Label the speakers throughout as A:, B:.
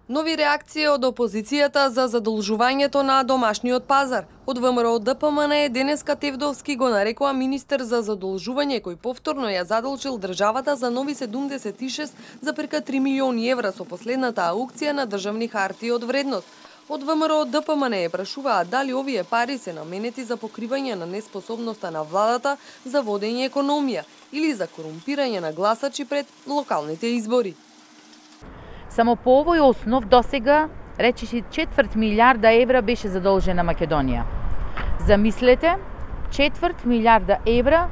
A: Нови реакции од опозицијата за задолжувањето на домашниот пазар. Од ВМРО ДПМН денеска Тевдовски го нарекува министер за задолжување кој повторно ја задолжил државата за нови 76,3 милиони евра со последната аукција на државни хартии од вредност. Од ВМРО ДПМН прашуваат дали овие пари се наменети за покривање на неспособноста на владата за водење економија или за корумпирање на гласачи пред локалните избори.
B: Само по овој основ досега речиси 4 милиарда евра беше задолжена Македонија. Замислете, 4 милиарда евра,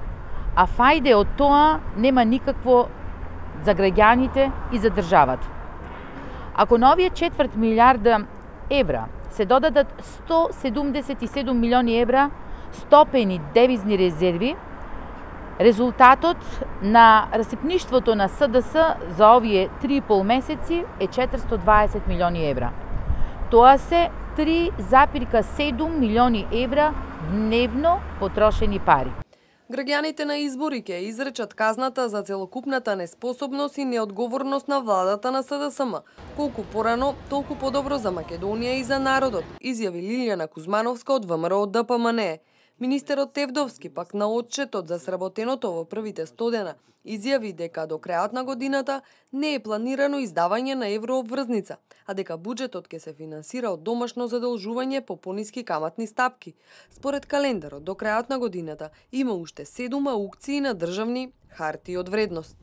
B: а фајде од тоа нема никакво за граѓаните и за државата. Ако на овие 4 милиарда евра се додадат 177 милиони евра стопени девизни резерви, резултатот на расипништвото на СДС за овие 3,5 месеци е 420 милиони евра. Тоа се 3,7 милиони евра дневно потрошени пари.
A: Граѓаните на избори ќе изречат казната за целокупната неспособност и неодговорност на владата на СДСМ. Колку порано, толку подобро за Македонија и за народот, изјави Лилјана Кузмановска од ВМРО ДПМН. Министерот Тевдовски пак на отчетот за сработеното во првите 100 дена изјави дека до крајот на годината не е планирано издавање на еврообврзница, а дека буџетот ќе се финансира од домашно задолжување по пониски каматни стапки. Според календарот, до крајот на годината има уште 7 аукции на државни хартии од вредност.